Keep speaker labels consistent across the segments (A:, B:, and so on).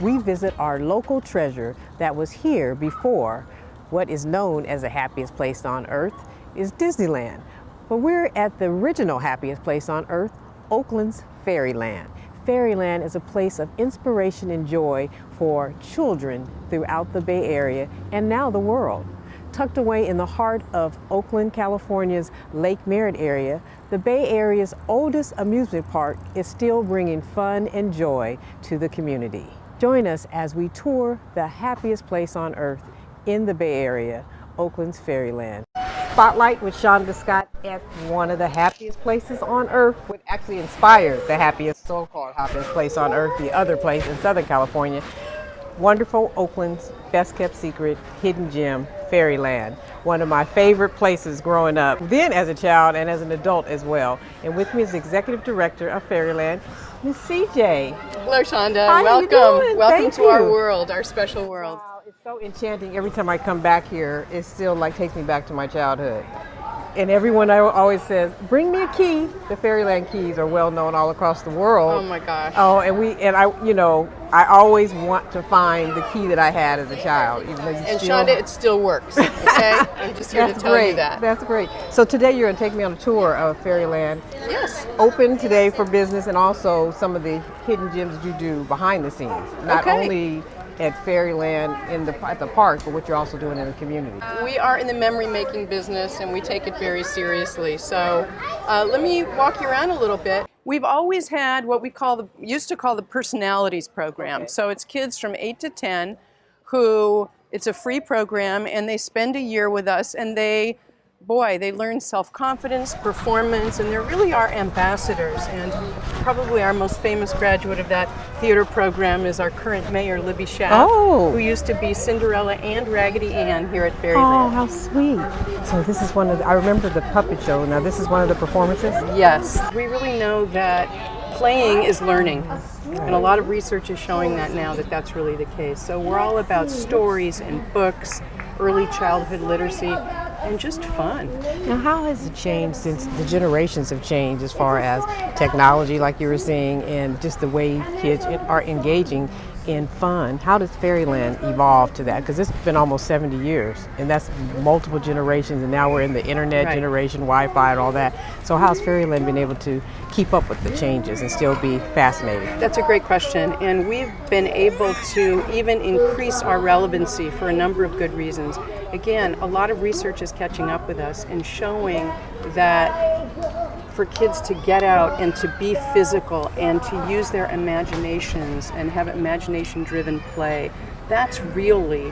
A: we visit our local treasure that was here before what is known as the happiest place on earth is Disneyland. But we're at the original happiest place on earth, Oakland's Fairyland. Fairyland is a place of inspiration and joy for children throughout the Bay Area and now the world. Tucked away in the heart of Oakland, California's Lake Merritt area, the Bay Area's oldest amusement park is still bringing fun and joy to the community. Join us as we tour the happiest place on earth in the Bay Area, Oakland's Fairyland. Spotlight with Shonda Scott at one of the happiest places on earth, what actually inspired the happiest, so-called happiest place on earth, the other place in Southern California. Wonderful Oakland's best kept secret, hidden gem, Fairyland. One of my favorite places growing up, then as a child and as an adult as well. And with me is the executive director of Fairyland, Miss CJ.
B: Hello, Shonda.
A: How
B: welcome.
A: you doing?
B: Welcome
A: Thank
B: to
A: you.
B: our world, our special world.
A: Wow, it's so enchanting. Every time I come back here, it still like takes me back to my childhood. And everyone always says, bring me a key. The Fairyland keys are well known all across the world.
B: Oh my gosh.
A: Oh, I always want to find the key that I had as a child. Even though
B: Shonda, it still works, okay? I'm just here to tell you that.
A: That's great. So today you're going to take me on a tour of Fairyland.
B: Yes.
A: Open today for business and also some of the hidden gems that you do behind the scenes. Not only at Fairyland at the park, but what you're also doing in the community.
B: We are in the memory making business and we take it very seriously. So let me walk you around a little bit. We've always had what we used to call the personalities program. Okay. So it's kids from 8 to 10 who, it's a free program and they spend a year with us and they learn self-confidence, performance, and they really are ambassadors. And probably our most famous graduate of that theater program is our current mayor, Libby Schaaf, who used to be Cinderella and Raggedy Ann here at Fairyland.
A: Oh, how sweet. So this is I remember the puppet show. Now this is one of the performances?
B: Yes. We really know that playing is learning. And a lot of research is showing that now that that's really the case. So we're all about stories and books, early childhood literacy, and just fun.
A: Now, how has it changed since the generations have changed as far as technology, like you were saying, and just the way kids are engaging in fun? How does Fairyland evolve to that? Because it's been almost 70 years, and that's multiple generations, and now we're in the internet generation, Wi-Fi and all that. So how's Fairyland been able to keep up with the changes and still be fascinating?
B: That's a great question, and we've been able to even increase our relevancy for a number of good reasons. Again, a lot of research is catching up with us and showing that for kids to get out and to be physical and to use their imaginations and have imagination-driven play, that's really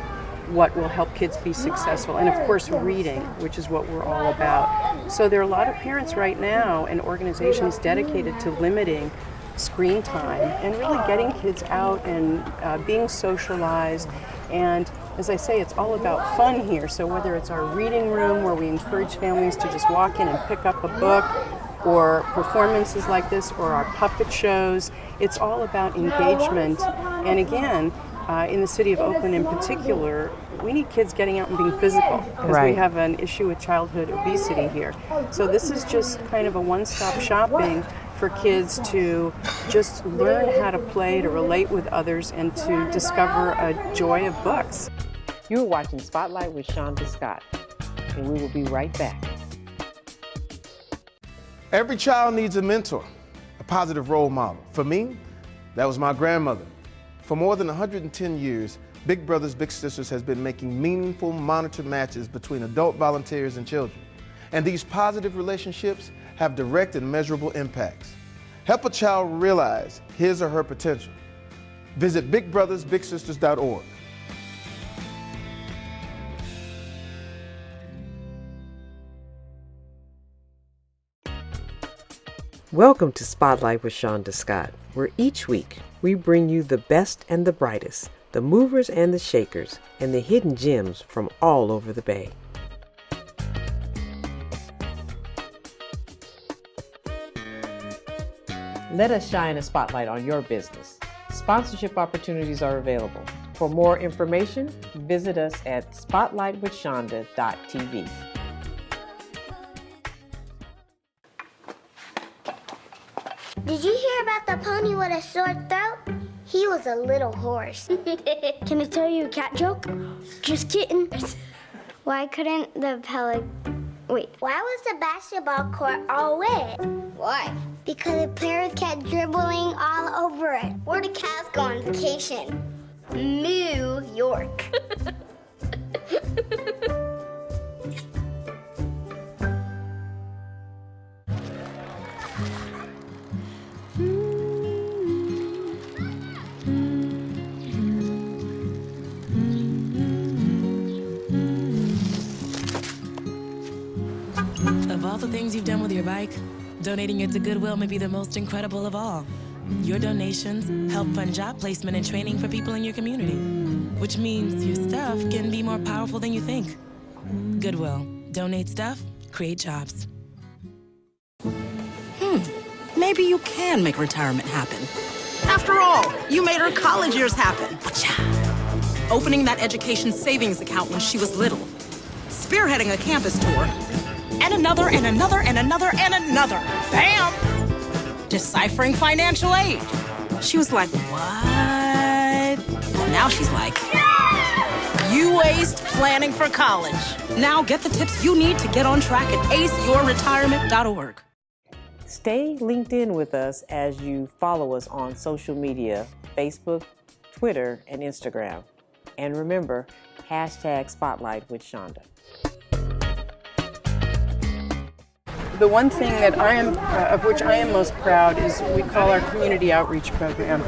B: what will help kids be successful. And of course, reading, which is what we're all about. So there are a lot of parents right now and organizations dedicated to limiting screen time and really getting kids out and being socialized. And as I say, it's all about fun here. So whether it's our reading room where we encourage families to just walk in and pick up a book, or performances like this, or our puppet shows, it's all about engagement. And again, in the city of Oakland in particular, we need kids getting out and being physical because we have an issue with childhood obesity here. So this is just kind of a one-stop shopping for kids to just learn how to play, to relate with others, and to discover a joy of books.
A: You're watching Spotlight with Shonda Scott, and we will be right back.
C: Every child needs a mentor, a positive role model. For me, that was my grandmother. For more than 110 years, Big Brothers Big Sisters has been making meaningful monitored matches between adult volunteers and children. And these positive relationships have direct and measurable impacts. Help a child realize his or her potential. Visit bigbrothersbigsisters.org.
A: Welcome to Spotlight with Shonda Scott, where each week we bring you the best and the brightest, the movers and the shakers, and the hidden gems from all over the Bay. Let us shine a spotlight on your business. Sponsorship opportunities are available. For more information, visit us at spotlightwithshonda.tv.
D: Did you hear about the pony with a sore throat? He was a little horse. Can I tell you a cat joke? Just kidding. Why couldn't the Why was the basketball court all wet? Why? Because the players kept dribbling all over it. Where'd the cats go on vacation? New York.
E: Of all the things you've done with your bike, donating it to Goodwill may be the most incredible of all. Your donations help fund job placement and training for people in your community, which means your stuff can be more powerful than you think. Goodwill. Donate stuff, create jobs.
F: Maybe you can make retirement happen. After all, you made her college years happen. Opening that education savings account when she was little. Spearheading a campus tour. And another, and another, and another, and another. Bam! Deciphering financial aid. She was like, what? Well, now she's like, you waste planning for college. Now get the tips you need to get on track at aceyourretirement.org.
A: Stay linked in with us as you follow us on social media, Facebook, Twitter, and Instagram. And remember, #Spotlight with Shonda.
B: The one thing that of which I am most proud is we call our community outreach program.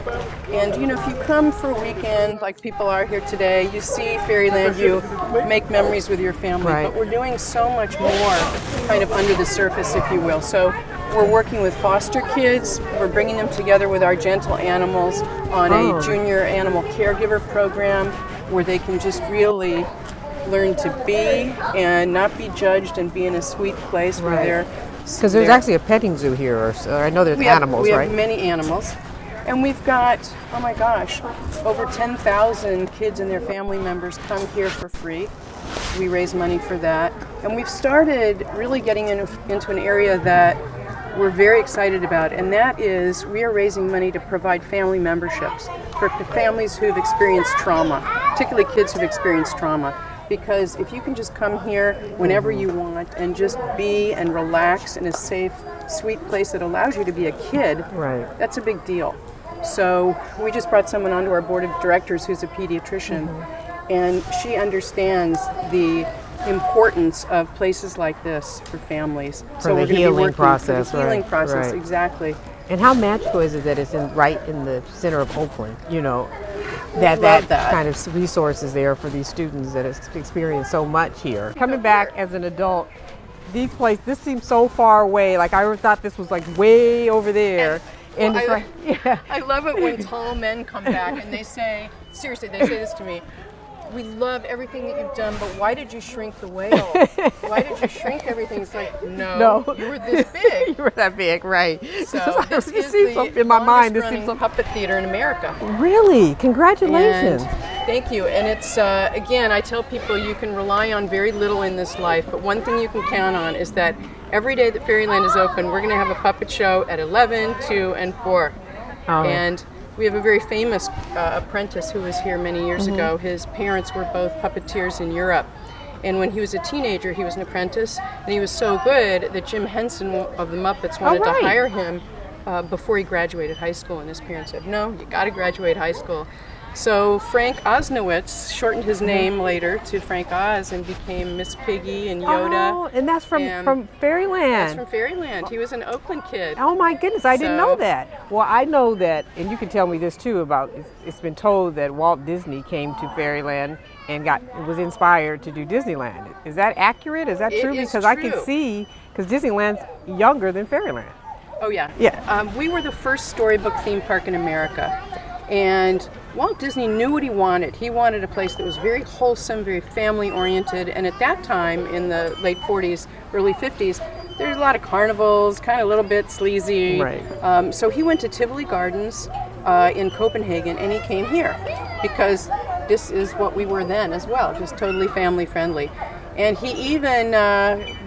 B: And you know, if you come for a weekend like people are here today, you see Fairyland, you make memories with your family,
A: Right.
B: But we're doing so much more kind of under the surface, if you will. So we're working with foster kids, we're bringing them together with our gentle animals on a junior animal caregiver program where they can just really learn to be and not be judged and be in a sweet place where they're...
A: Because there's actually a petting zoo here, or I know there's animals, right?
B: We have many animals. And we've got, oh my gosh, over 10,000 kids and their family members come here for free. We raise money for that. And we've started really getting into an area that we're very excited about, and that is we are raising money to provide family memberships for families who've experienced trauma, particularly kids who've experienced trauma. Because if you can just come here whenever you want and just be and relax in a safe, sweet place that allows you to be a kid, that's a big deal. So we just brought someone onto our board of directors who's a pediatrician, and she understands the importance of places like this for families.
A: For the healing process,
B: for the healing process,
A: right.
B: Exactly.
A: And how magical is it that it's right in the center of Oakland, you know? That kind of resources there for these students that have experienced so much here. Coming back as an adult, this seems so far away. Like I thought this was like way over there. And it's like, yeah.
B: I love it when tall men come back and they say, seriously, they say this to me, we love everything that you've done, but why did you shrink the whale? Why did you shrink everything? It's like, no. You were this big.
A: You were that big, right.
B: So this is the
A: in my mind,
B: longest running puppet theater in America.
A: Really? Congratulations.
B: And thank you. And it's, again, I tell people you can rely on very little in this life, but one thing you can count on is that every day that Fairyland is open, we're going to have a puppet show at 11, 2, and 4. And we have a very famous apprentice who was here many years ago. His parents were both puppeteers in Europe. And when he was a teenager, he was an apprentice. And he was so good that Jim Henson of the Muppets wanted to hire him before he graduated high school. And his parents said, no, you got to graduate high school. So Frank Osnowitz shortened his name later to Frank Oz and became Miss Piggy and Yoda.
A: Oh, and that's from Fairyland.
B: That's from Fairyland. He was an Oakland kid.
A: Oh my goodness, I didn't know that. Well, I know that, and you can tell me this too, about it's been told that Walt Disney came to Fairyland and was inspired to do Disneyland. Is that accurate? Is that true? Because I can see, because Disneyland's younger than Fairyland.
B: Oh yeah. We were the first storybook theme park in America. And Walt Disney knew what he wanted. He wanted a place that was very wholesome, very family-oriented, and at that time, in the late 40s, early 50s, there's a lot of carnivals, kind of a little bit sleazy. Right. So he went to Tivoli Gardens in Copenhagen, and he came here because this is what we were then as well, just totally family-friendly. And he even,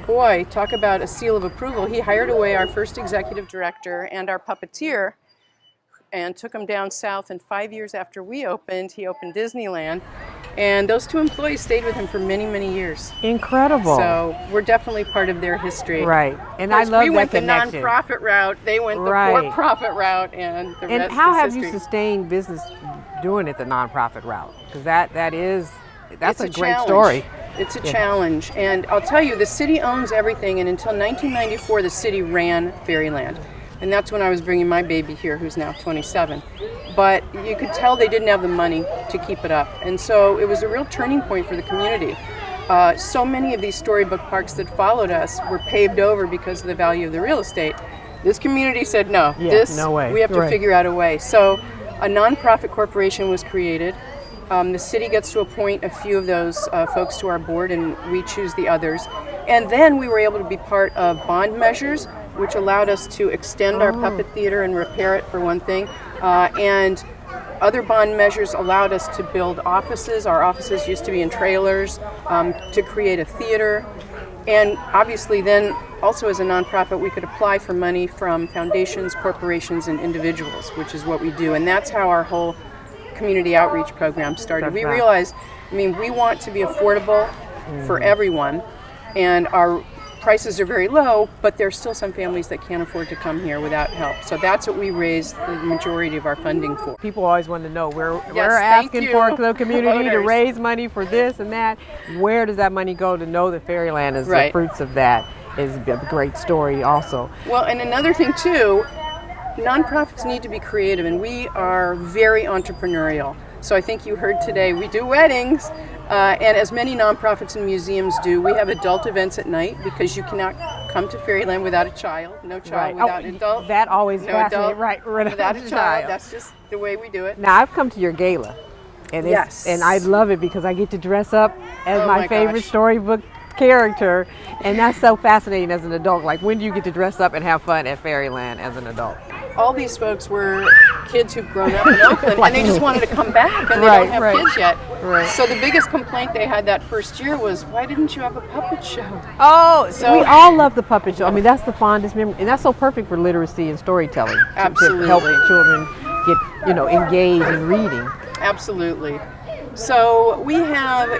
B: boy, talk about a seal of approval, he hired away our first executive director and our puppeteer, and took him down south. And 5 years after we opened, he opened Disneyland. And those 2 employees stayed with him for many, many years.
A: Incredible.
B: So we're definitely part of their history.
A: Right. And
B: Of
A: I
B: course,
A: love
B: we
A: that
B: went
A: connection.
B: the nonprofit route. They went the
A: Right.
B: for-profit route, and the
A: And
B: rest
A: how
B: is
A: have
B: history.
A: you sustained business doing it the nonprofit route? Because that's
B: It's
A: a great
B: challenge.
A: story.
B: It's a challenge. And I'll tell you, the city owns everything. And until 1994, the city ran Fairyland. And that's when I was bringing my baby here, who's now 27. But you could tell they didn't have the money to keep it up. And so it was a real turning point for the community. So many of these storybook parks that followed us were paved over because of the value of the real estate. This community said, no,
A: no way.
B: we have to
A: Right.
B: figure out a way. So a nonprofit corporation was created. The city gets to appoint a few of those folks to our board, and we choose the others. And then we were able to be part of bond measures, which allowed us to extend our puppet theater and repair it, for one thing. And other bond measures allowed us to build offices. Our offices used to be in trailers, to create a theater. And obviously then, also as a nonprofit, we could apply for money from foundations, corporations, and individuals, which is what we do. And that's how our whole community outreach program started. We realized, we want to be affordable for everyone, and our prices are very low, but there's still some families that can't afford to come here without help. So that's what we raised the majority of our funding for.
A: People always want to know, we're
B: thank
A: asking
B: you,
A: for the community to
B: voters.
A: raise money for this and that. Where does that money go? To know that Fairyland is
B: Right.
A: the fruits of that is a great story also.
B: Well, and another thing too, nonprofits need to be creative, and we are very entrepreneurial. So I think you heard today, we do weddings, and as many nonprofits and museums do, we have adult events at night because you cannot come to Fairyland without a child. No child without an adult.
A: That always
B: No
A: fascinates
B: adult
A: right
B: without a child. That's just the way we do it.
A: Now I've come to your gala, and
B: Yes.
A: and I love it because I get to dress up as
B: Oh
A: my
B: my
A: favorite
B: gosh.
A: storybook character, and that's so fascinating as an adult. Like, when do you get to dress up and have fun at Fairyland as an adult?
B: All these folks were kids who've grown up in Oakland, and they just wanted to come back, and they
A: Right,
B: don't have
A: right.
B: kids yet.
A: Right.
B: So the biggest complaint they had that first year was, why didn't you have a puppet show?
A: Oh,
B: So-
A: we all love the puppet show. I mean, that's the fondest memory, and that's so perfect for literacy and storytelling. To
B: Absolutely.
A: help children get, engaged in reading.
B: Absolutely. So we have,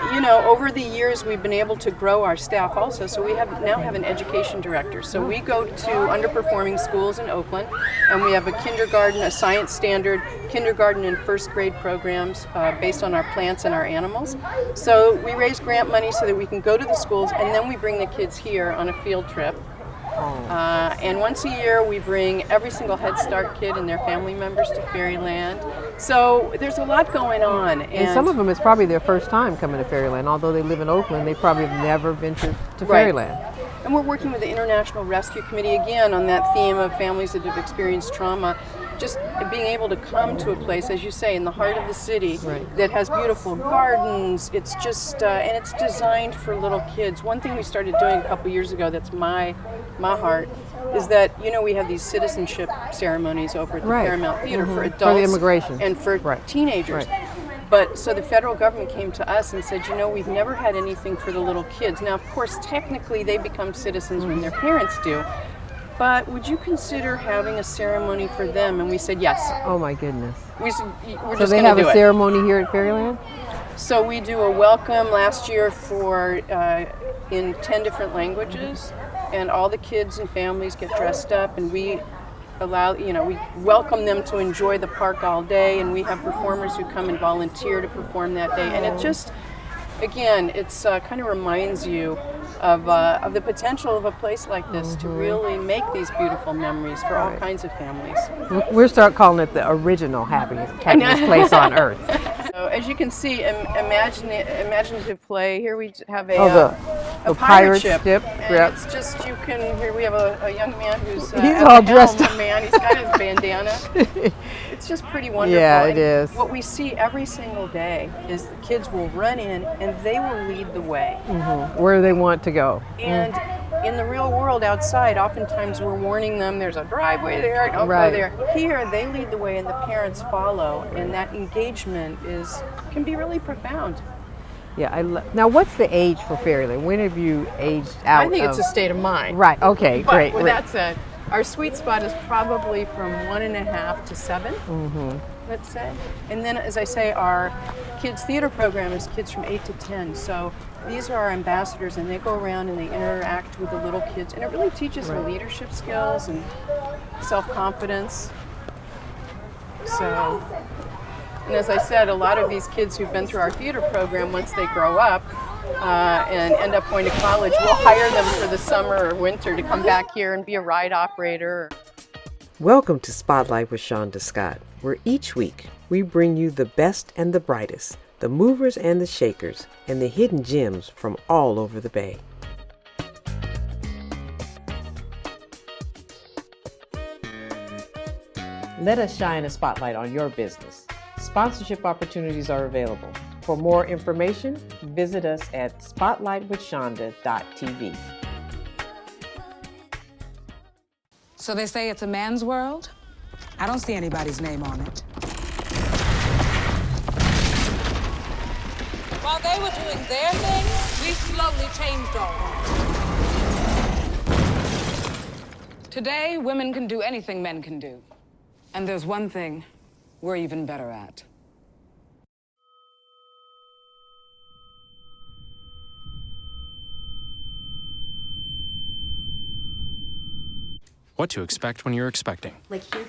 B: over the years we've been able to grow our staff also. So we now have an education director. So we go to underperforming schools in Oakland, and we have a kindergarten, a science standard, kindergarten and first grade programs based on our plants and our animals. So we raise grant money so that we can go to the schools, and then we bring the kids here on a field trip. And once a year we bring every single Head Start kid and their family members to Fairyland. So there's a lot going on.
A: And some of them, it's probably their first time coming to Fairyland. Although they live in Oakland, they probably have never been to
B: Right.
A: Fairyland.
B: And we're working with the International Rescue Committee again on that theme of families that have experienced trauma. Just being able to come to a place, as you say, in the heart of the city that has beautiful gardens. It's just, and it's designed for little kids. One thing we started doing a couple years ago that's my heart is that, we have these citizenship ceremonies over at the Paramount Theater for adults
A: For the immigration.
B: and for teenagers. But so the federal government came to us and said, we've never had anything for the little kids. Now, of course, technically they become citizens when their parents do. But would you consider having a ceremony for them? And we said yes.
A: Oh my goodness.
B: We said, we're
A: So
B: just
A: they
B: going to
A: have
B: do
A: a
B: it.
A: ceremony here at Fairyland?
B: So we do a welcome last year for in 10 different languages, and all the kids and families get dressed up, and we allow, we welcome them to enjoy the park all day, and we have performers who come and volunteer to perform that day, and it just, again, it's kind of reminds you of the potential of a place like this to really make these beautiful memories for all kinds of families.
A: We'll start calling it the original happiest place on earth.
B: So as you can see, imaginative play. Here we have a
A: The
B: pirate ship.
A: Yep.
B: And it's just, here we have a young man who's
A: He's
B: at
A: all
B: the
A: dressed
B: helm,
A: up.
B: man. He's got his bandana. It's just pretty wonderful.
A: Yeah, it
B: And
A: is.
B: What we see every single day is the kids will run in and they will lead the way.
A: Where they want to go.
B: And in the real world outside, oftentimes we're warning them there's a driveway there, don't
A: Right.
B: go there. Here, they lead the way and the parents follow, and that engagement can be really profound.
A: Yeah, now what's the age for Fairyland? When have you aged out?
B: I think it's a state of mind.
A: Right. Okay.
B: But
A: great.
B: with that said, Our sweet spot is probably from 1.5 to 7, let's say. And then, as I say, our kids theater program is kids from 8 to 10. So these are our ambassadors, and they go around and they interact with the little kids, and it really teaches them leadership skills and self-confidence. So, and as I said, a lot of these kids who've been through our theater program, once they grow up and end up going to college, we'll hire them for the summer or winter to come back here and be a ride operator.
A: Welcome to Spotlight with Shonda Scott, where each week we bring you the best and the brightest, the movers and the shakers, and the hidden gems from all over the Bay. Let us shine a spotlight on your business. Sponsorship opportunities are available. For more information, visit us at spotlightwithshonda.tv.
G: So they say it's a man's world? I don't see anybody's name on it.
H: While they were doing their thing, we slowly changed all that.
G: Today, women can do anything men can do. And there's one thing we're even better at.
I: What to expect when you're expecting.
J: Like here.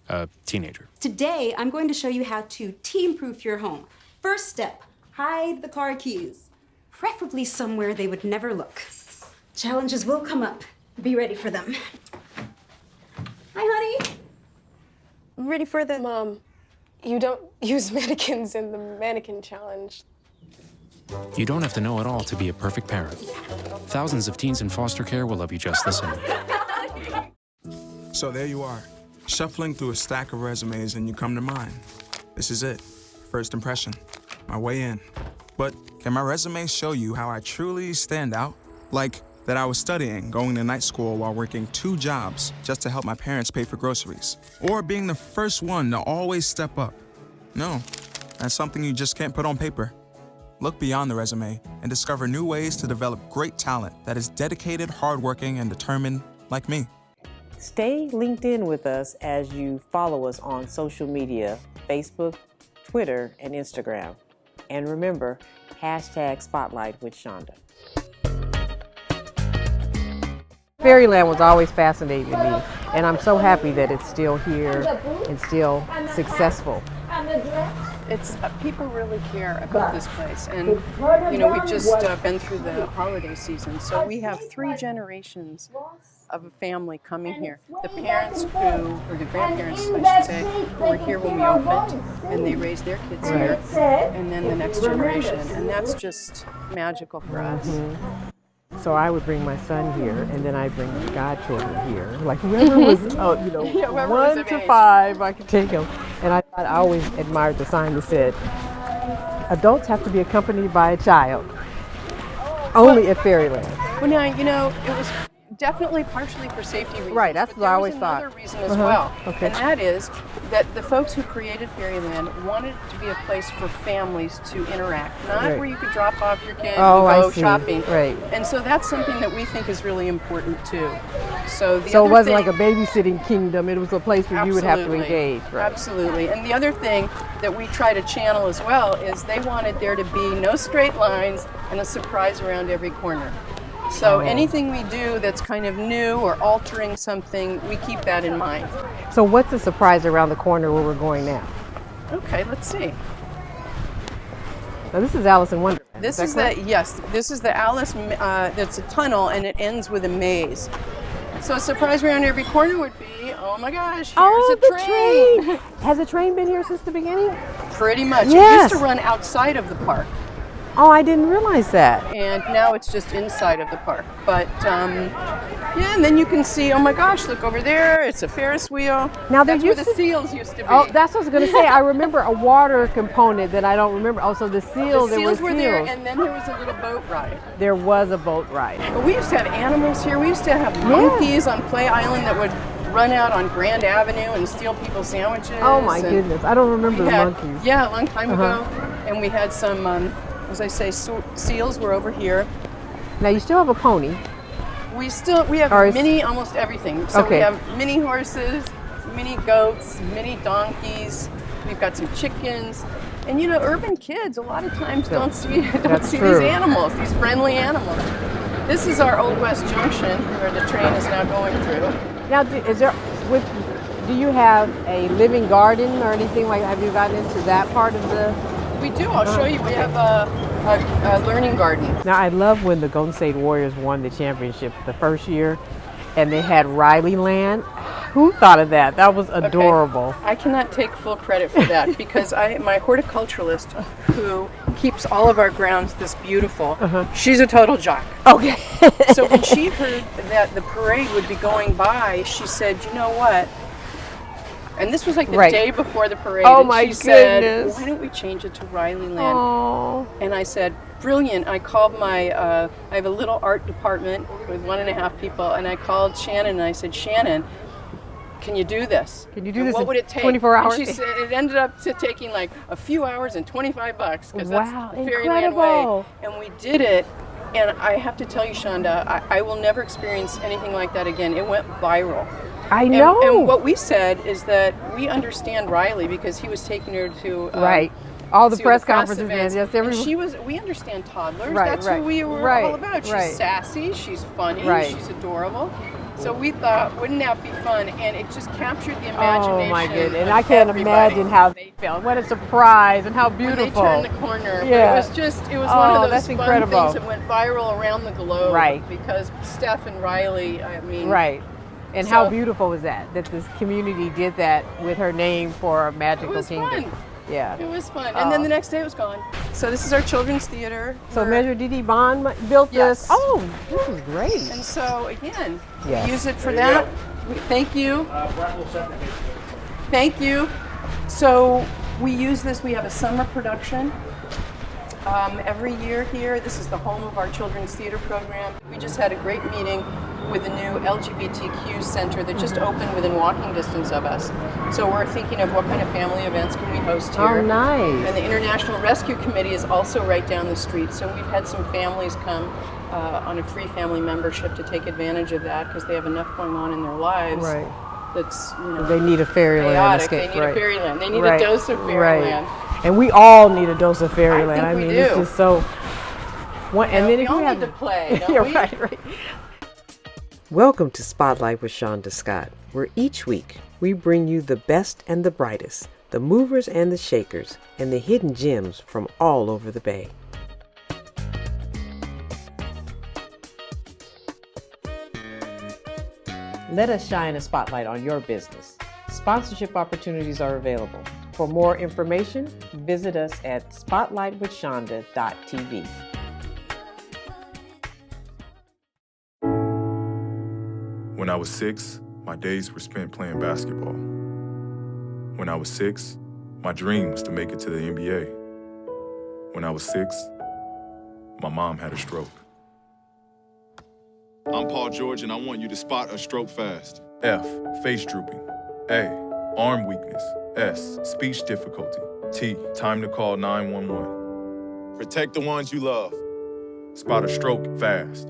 I: A teenager.
J: Today, I'm going to show you how to teen-proof your home. First step, hide the car keys. Preferably somewhere they would never look. Challenges will come up. Be ready for them. Hi, honey. Ready for the...
K: Mom, you don't use mannequins in the mannequin challenge.
I: You don't have to know it all to be a perfect parent. Thousands of teens in foster care will love you just the same.
L: So there you are, shuffling through a stack of resumes and you come to mine. This is it, first impression, my way in. But can my resume show you how I truly stand out? Like that I was studying, going to night school while working 2 jobs just to help my parents pay for groceries. Or being the first one to always step up. No, that's something you just can't put on paper. Look beyond the resume and discover new ways to develop great talent that is dedicated, hardworking, and determined like me.
A: Stay linked in with us as you follow us on social media, Facebook, Twitter, and Instagram. And remember, #Spotlight with Shonda. Fairyland was always fascinating to me, and I'm so happy that it's still here and still successful.
B: It's people really care about this place, and we've just been through the holiday season, so we have 3 generations of a family coming here. The parents or the grandparents, I should say, who were here when we opened, and they raised their kids here, and then the next generation, and that's just magical for us.
A: So I would bring my son here, and then I'd bring the godchildren here. Like whoever was, 1 to 5, I could take them. And I always admired the sign that said, adults have to be accompanied by a child. Only at Fairyland.
B: Well, now, it was definitely partially for safety reasons.
A: Right, that's what I always thought.
B: There was another reason as well,
A: Okay.
B: and that is that the folks who created Fairyland wanted it to be a place for families to interact, not where you could drop off your kid and go shopping.
A: Right.
B: And so that's something that we think is really important too. So
A: it wasn't like a babysitting kingdom, it was a place where you would have to engage. Right.
B: Absolutely. And the other thing that we try to channel as well is they wanted there to be no straight lines and a surprise around every corner. So anything we do that's kind of new or altering something, we keep that in mind.
A: So what's the surprise around the corner where we're going now?
B: Okay, let's see.
A: Now this is Alice in Wonderland.
B: This is the Alice, that's a tunnel, and it ends with a maze. So a surprise around every corner would be, oh my gosh, here's a train.
A: Has the train been here since the beginning?
B: Pretty much.
A: Yes.
B: It used to run outside of the park.
A: Oh, I didn't realize that.
B: And now it's just inside of the park. But and then you can see, oh my gosh, look over there, it's a Ferris wheel.
A: Now
B: that's where the seals used to be.
A: Oh, that's what I was going to say. I remember a water component that I don't remember. Oh, so the seals, there were
B: were there, and then there was a little boat ride.
A: There was a boat ride.
B: But we used to have animals here. We used to have monkeys on Play Island that would run out on Grand Avenue and steal people's sandwiches.
A: Oh my goodness, I don't remember the monkeys.
B: Yeah, a long time ago. And we had some, as I say, seals were over here.
A: Now you still have a pony.
B: We have mini almost everything. So we have mini horses, mini goats, mini donkeys. We've got some chickens. And you know, urban kids a lot of times don't see these animals, these friendly animals. This is our Old West Junction where the train is now going through.
A: Now, do you have a living garden or anything like? Have you gotten into that part of the?
B: We do. I'll show you. We have a learning garden.
A: Now, I love when the Golden State Warriors won the championship the first year, and they had Fairyland. Who thought of that? That was adorable.
B: Okay. I cannot take full credit for that because my horticulturalist who keeps all of our grounds this beautiful, she's a total jock.
A: Okay.
B: So when she heard that the parade would be going by, she said, you know what? And this was like the day before the parade.
A: Oh,
B: and
A: my
B: she said,
A: goodness.
B: why don't we change it to Fairyland?
A: Oh.
B: And I said, brilliant. I called I have a little art department with 1.5 people, and I called Shannon and I said, Shannon, can you do this?
A: Can you do this
B: what would it take?
A: 24 hours?
B: And she said it ended up taking like a few hours and $25 because
A: wow,
B: that's the Fairyland way. And we did it. And I have to tell you, Shonda, I will never experience anything like that again. It went viral.
A: I know.
B: And what we said is that we understand Riley because he was taking her to
A: all the press
B: conferences.
A: conferences. Yes, everyone.
B: We understand toddlers. That's who we were all about. She's sassy. She's funny. She's adorable. So we thought, wouldn't that be fun? And it just captured the imagination.
A: Oh my goodness! And I can't imagine how they felt. What a surprise and how beautiful.
B: When they turned the corner.
A: Yeah.
B: But it was one of those fun
A: incredible.
B: things that went viral around the globe.
A: Right.
B: Because Steph and Riley, I mean.
A: Right. And how beautiful was that this community did that with her name for a magical kingdom.
B: Fun.
A: Yeah.
B: It was fun. And then the next day it was gone. So this is our children's theater.
A: So Measure D.D. Bond built this. Oh, this is great.
B: And so again, we use it for that. Thank you. Thank you. So we use this. We have a summer production every year here. This is the home of our children's theater program. We just had a great meeting with the new LGBTQ center that just opened within walking distance of us. So we're thinking of what kind of family events can we host here.
A: Oh, nice.
B: And the International Rescue Committee is also right down the street. So we've had some families come on a free family membership to take advantage of that because they have enough going on in their lives.
A: Right.
B: That's,
A: they need a Fairyland
B: chaotic.
A: escape.
B: They need a Fairyland. They need a dose of Fairyland.
A: And we all need a dose of Fairyland.
B: I think we
A: it's just so. And then
B: we
A: if
B: all
A: you have
B: need to play, don't we?
A: Right. Welcome to Spotlight with Shonda Scott, where each week we bring you the best and the brightest, the movers and the shakers, and the hidden gems from all over the Bay. Let us shine a spotlight on your business. Sponsorship opportunities are available. For more information, visit us at spotlightwithshonda.tv.
M: When I was 6, my days were spent playing basketball. When I was 6, my dream was to make it to the NBA. When I was 6, my mom had a stroke.
N: I'm Paul George, and I want you to spot a stroke fast.
M: F, face drooping. A, arm weakness. S, speech difficulty. T, time to call 911.
N: Protect the ones you love.
M: Spot a stroke fast.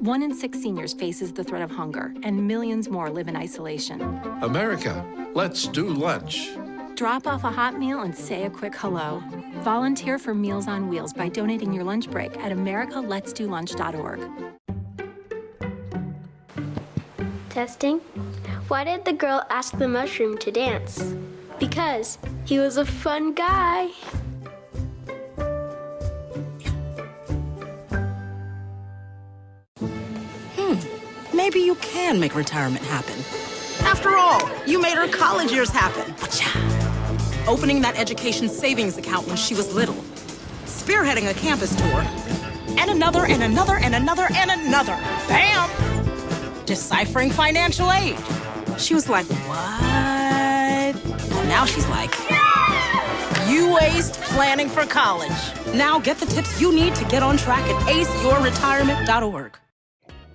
O: 1 in 6 seniors faces the threat of hunger, and millions more live in isolation.
P: America, let's do lunch.
O: Drop off a hot meal and say a quick hello. Volunteer for Meals on Wheels by donating your lunch break at americaletsdolunch.org.
D: Testing. Why did the girl ask the mushroom to dance? Because he was a fun guy.
F: Maybe you can make retirement happen. After all, you made her college years happen. Opening that education savings account when she was little. Spearheading a campus tour. And another, and another, and another, and another. Bam! Deciphering financial aid. She was like, what? Well, now she's like, you aced planning for college. Now get the tips you need to get on track at aceyourretirement.org.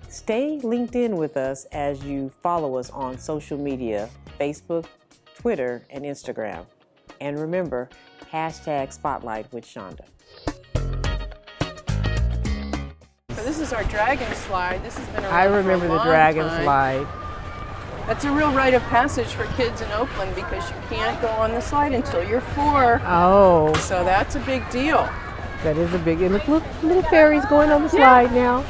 A: Stay linked in with us as you follow us on social media, Facebook, Twitter, and Instagram. And remember, #Spotlight with Shonda.
B: So this is our dragon slide. This has been around
A: I remember
B: for a
A: the
B: long
A: dragon
B: time.
A: slide.
B: That's a real rite of passage for kids in Oakland because you can't go on the slide until you're 4.
A: Oh.
B: So that's a big deal.
A: That is a big, and look, little fairies going on the slide now.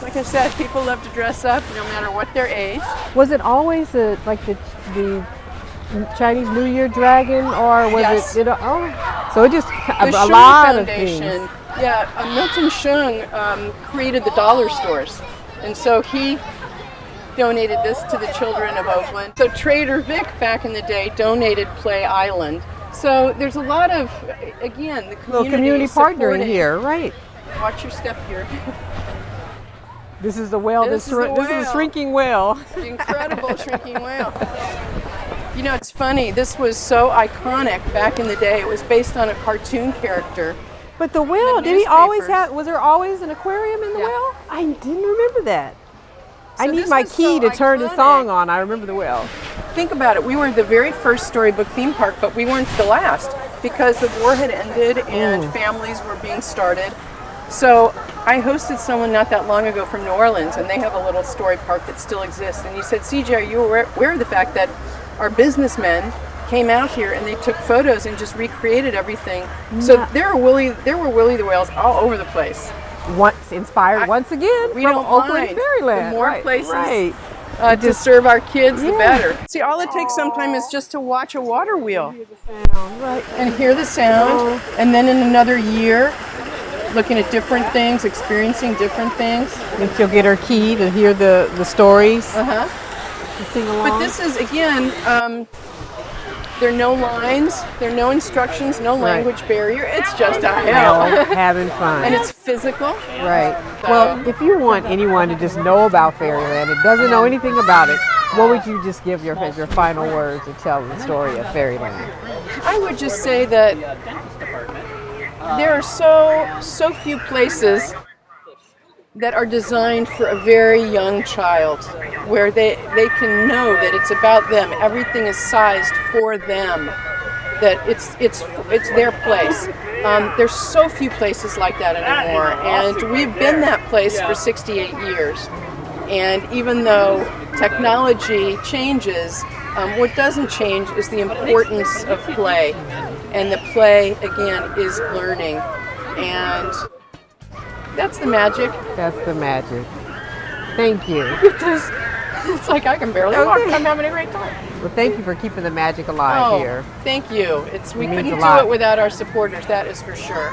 B: Like I said, people love to dress up no matter what their age.
A: Was it always like the Chinese New Year dragon, or was
B: Yes.
A: it? Oh, so it just
B: The
A: a
B: Shung
A: lot of
B: Foundation,
A: things.
B: yeah, Milton Shung created the dollar stores, and so he donated this to the children of Oakland. So Trader Vic back in the day donated Play Island. So there's a lot of, again, the
A: Community partnering
B: supporting.
A: here, right?
B: Watch your step here.
A: This is the whale.
B: This is the
A: This is
B: whale.
A: a shrinking whale.
B: The incredible shrinking whale. You know, it's funny. This was so iconic back in the day. It was based on a cartoon character.
A: But the whale,
B: The
A: did he always
B: newspapers.
A: have? Was there always an aquarium in the whale? I didn't remember that. I
B: So
A: need
B: this
A: my
B: was
A: key
B: so
A: to turn the
B: iconic.
A: song on. I remember the whale.
B: Think about it. We were the very first storybook theme park, but we weren't the last because the war had ended and families were being started. So I hosted someone not that long ago from New Orleans, and they have a little story park that still exists. And he said, CJ, are you aware of the fact that our businessmen came out here and they took photos and just recreated everything? So there were Willie the Whales all over the place.
A: Once inspired once again
B: We
A: from
B: don't
A: Oakland
B: mind.
A: Fairyland.
B: The more
A: right,
B: places
A: right.
B: to serve our kids, the better. See, all it takes sometimes is just to watch a water wheel
A: Right.
B: and hear the sound, and then in another year, looking at different things, experiencing different things.
A: And she'll get her key to hear the stories.
B: Uh-huh.
A: To sing along.
B: But this is, again, there are no lines, there are no instructions, no language barrier. It's just a hell.
A: Having fun.
B: And it's physical.
A: Right. Well, if you want anyone to just know about Fairyland and doesn't know anything about it, what would you just give your final words to tell the story of Fairyland?
B: I would just say that there are so few places that are designed for a very young child, where they can know that it's about them. Everything is sized for them. That it's their place. There's so few places like that anymore, and we've been that place for 68 years. And even though technology changes, what doesn't change is the importance of play. And the play, again, is learning. And that's the magic.
A: That's the magic. Thank you.
B: It's like I can barely walk. I'm having a great time.
A: Well, thank you for keeping the magic alive here.
B: Thank you. We
A: It means
B: couldn't
A: a
B: do
A: lot.
B: it without our supporters, that is for sure.